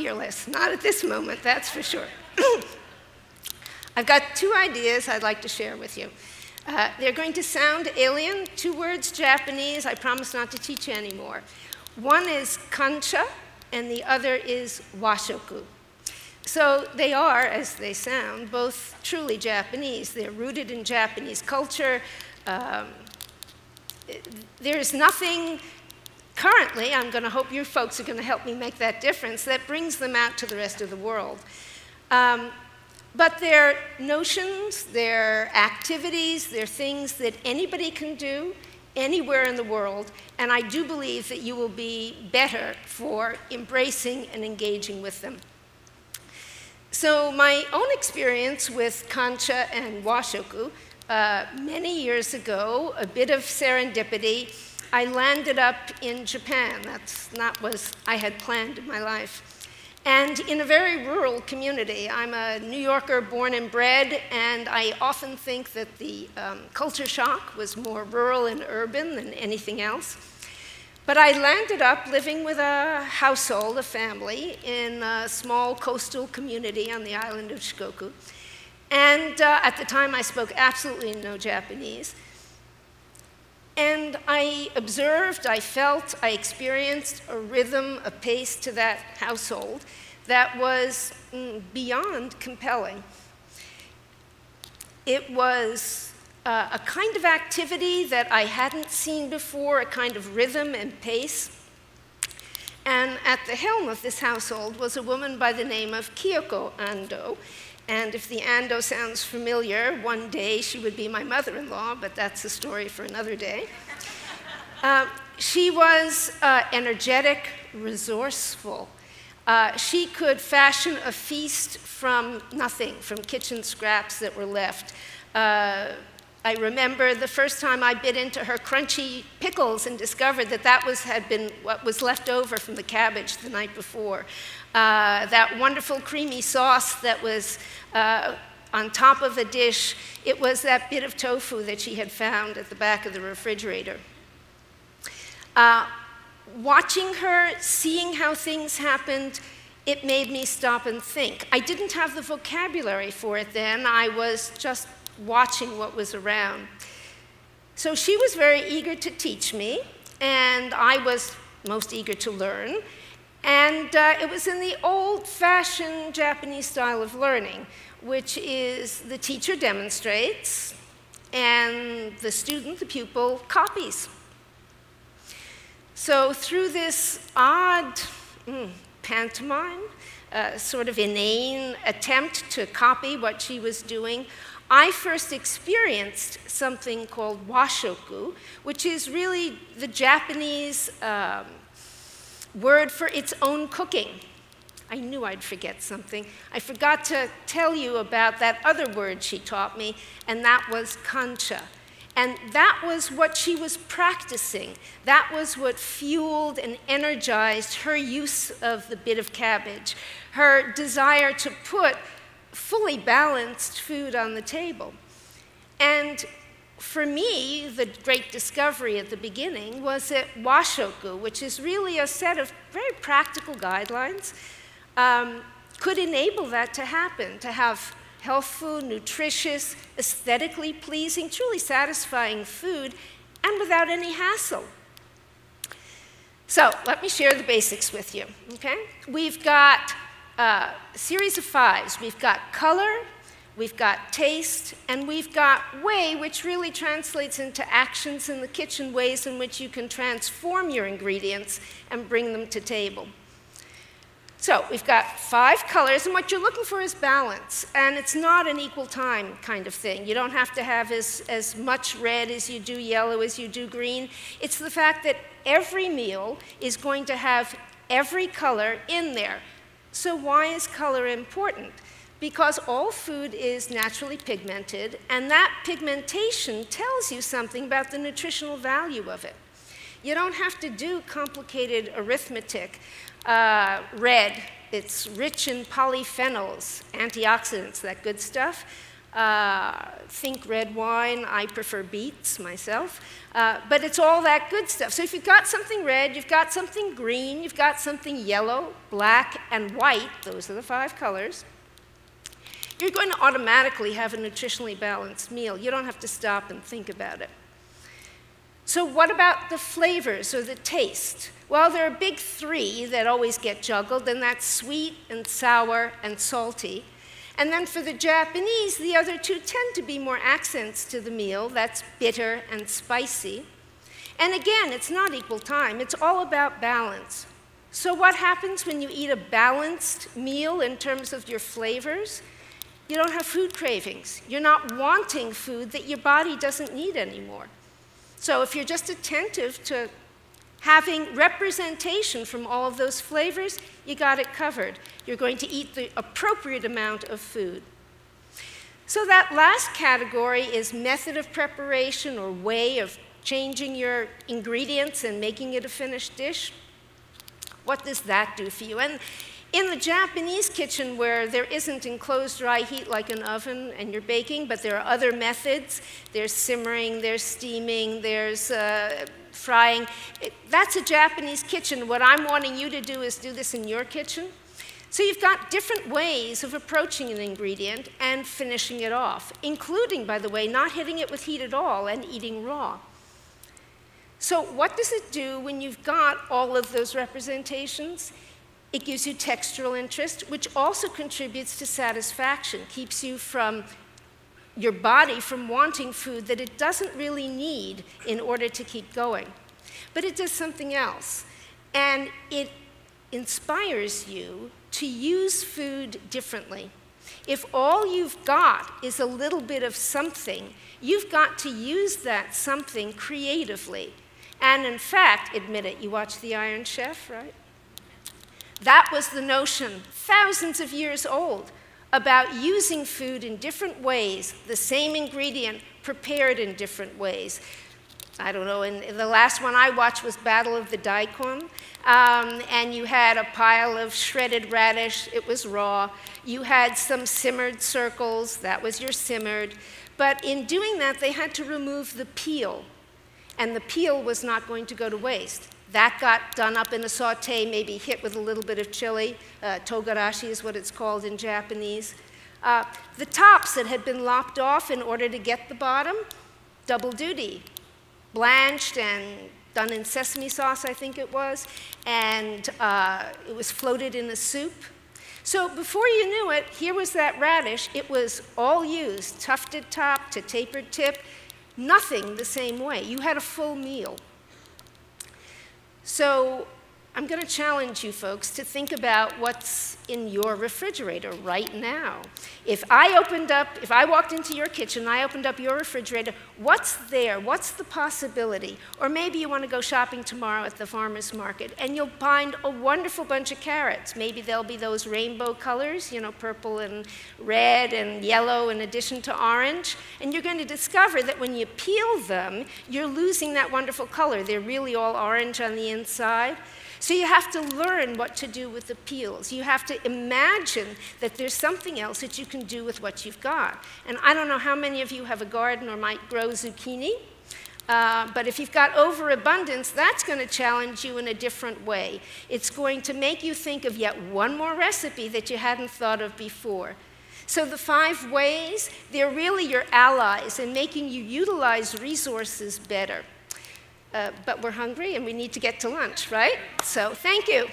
fearless. Not at this moment, that's for sure. I've got two ideas I'd like to share with you. They're going to sound alien, 2 words Japanese. I promise not to teach you anymore. One is kancha, and the other is washoku. So they are, as they sound, both truly Japanese. They're rooted in Japanese culture. There's nothing currently, I'm going to hope you folks are going to help me make that difference, that brings them out to the rest of the world. But they're notions, they're activities, they're things that anybody can do anywhere in the world, and I do believe that you will be better for embracing and engaging with them. So my own experience with kancha and washoku, many years ago, a bit of serendipity, I landed up in Japan. That's not what I had planned in my life. And in a very rural community. I'm a New Yorker born and bred, and I often think that the culture shock was more rural and urban than anything else. But I landed up living with a household, a family, in a small coastal community on the island of Shikoku. And at the time, I spoke absolutely no Japanese. And I observed, I felt, I experienced a rhythm, a pace to that household that was beyond compelling. It was a kind of activity that I hadn't seen before, a kind of rhythm and pace. And at the helm of this household was a woman by the name of Kyoko Andoh. And if the Andoh sounds familiar, one day she would be my mother-in-law, but that's a story for another day. She was energetic, resourceful. She could fashion a feast from nothing, from kitchen scraps that were left. I remember the first time I bit into her crunchy pickles and discovered that that had been what was left over from the cabbage the night before. That wonderful creamy sauce that was on top of a dish, it was that bit of tofu that she had found at the back of the refrigerator. Watching her, seeing how things happened, it made me stop and think. I didn't have the vocabulary for it then. I was just watching what was around. So she was very eager to teach me, and I was most eager to learn. And it was in the old-fashioned Japanese style of learning, which is the teacher demonstrates, and the student, the pupil, copies. So through this odd pantomime, sort of inane attempt to copy what she was doing, I first experienced something called Washoku, which is really the Japanese word for its own cooking. I knew I'd forget something. I forgot to tell you about that other word she taught me, and that was kancha. And that was what she was practicing. That was what fueled and energized her use of the bit of cabbage, her desire to put fully balanced food on the table. And for me, the great discovery at the beginning was that Washoku, which is really a set of very practical guidelines, could enable that to happen, to have healthful, nutritious, aesthetically pleasing, truly satisfying food, and without any hassle. So let me share the basics with you, okay? We've got a series of 5s. We've got color, we've got taste, and we've got way, which really translates into actions in the kitchen, ways in which you can transform your ingredients and bring them to table. So we've got 5 colors, and what you're looking for is balance. And it's not an equal time kind of thing. You don't have to have as much red as you do yellow, as you do green. It's the fact that every meal is going to have every color in there. So why is color important? Because all food is naturally pigmented, and that pigmentation tells you something about the nutritional value of it. You don't have to do complicated arithmetic. Red, it's rich in polyphenols, antioxidants, that good stuff. Think red wine. I prefer beets myself. But it's all that good stuff. So if you've got something red, you've got something green, you've got something yellow, black, and white, those are the 5 colors, you're going to automatically have a nutritionally balanced meal. You don't have to stop and think about it. So what about the flavors or the taste? Well, there are big 3 that always get juggled, and that's sweet and sour and salty. And then for the Japanese, the other 2 tend to be more accents to the meal. That's bitter and spicy. And again, it's not equal time. It's all about balance. So what happens when you eat a balanced meal in terms of your flavors? You don't have food cravings. You're not wanting food that your body doesn't need anymore. So if you're just attentive to having representation from all of those flavors, you got it covered. You're going to eat the appropriate amount of food. So that last category is method of preparation or way of changing your ingredients and making it a finished dish. What does that do for you? And in the Japanese kitchen, where there isn't enclosed dry heat like an oven and you're baking, but there are other methods. There's simmering, there's steaming, there's frying. That's a Japanese kitchen. What I'm wanting you to do is do this in your kitchen. So you've got different ways of approaching an ingredient and finishing it off, including, by the way, not hitting it with heat at all and eating raw. So what does it do when you've got all of those representations? It gives you textural interest, which also contributes to satisfaction, keeps you from your body from wanting food that it doesn't really need in order to keep going. But it does something else, and it inspires you to use food differently. If all you've got is a little bit of something, you've got to use that something creatively. And in fact, admit it, you watch The Iron Chef, right? That was the notion, thousands of years old, about using food in different ways, the same ingredient prepared in different ways. I don't know, and the last one I watched was Battle of the Daikon, and you had a pile of shredded radish, it was raw. You had some simmered circles, that was your simmered. But in doing that, they had to remove the peel, and the peel was not going to go to waste. That got done up in a sauté, maybe hit with a little bit of chili. Togarashi is what it's called in Japanese. The tops that had been lopped off in order to get the bottom, double duty. Blanched and done in sesame sauce, I think it was, and it was floated in a soup. So before you knew it, here was that radish. It was all used, tufted top to tapered tip, nothing the same way. You had a full meal. So I'm going to challenge you folks to think about what's in your refrigerator right now. If I walked into your kitchen, I opened up your refrigerator, what's there? What's the possibility? Or maybe you want to go shopping tomorrow at the farmer's market, and you'll find a wonderful bunch of carrots. Maybe there'll be those rainbow colors, you know, purple and red and yellow in addition to orange. And you're going to discover that when you peel them, you're losing that wonderful color. They're really all orange on the inside. So you have to learn what to do with the peels. You have to imagine that there's something else that you can do with what you've got. And I don't know how many of you have a garden or might grow zucchini, but if you've got overabundance, that's going to challenge you in a different way. It's going to make you think of yet one more recipe that you hadn't thought of before. So the 5 ways, they're really your allies in making you utilize resources better. But we're hungry and we need to get to lunch, right? So thank you.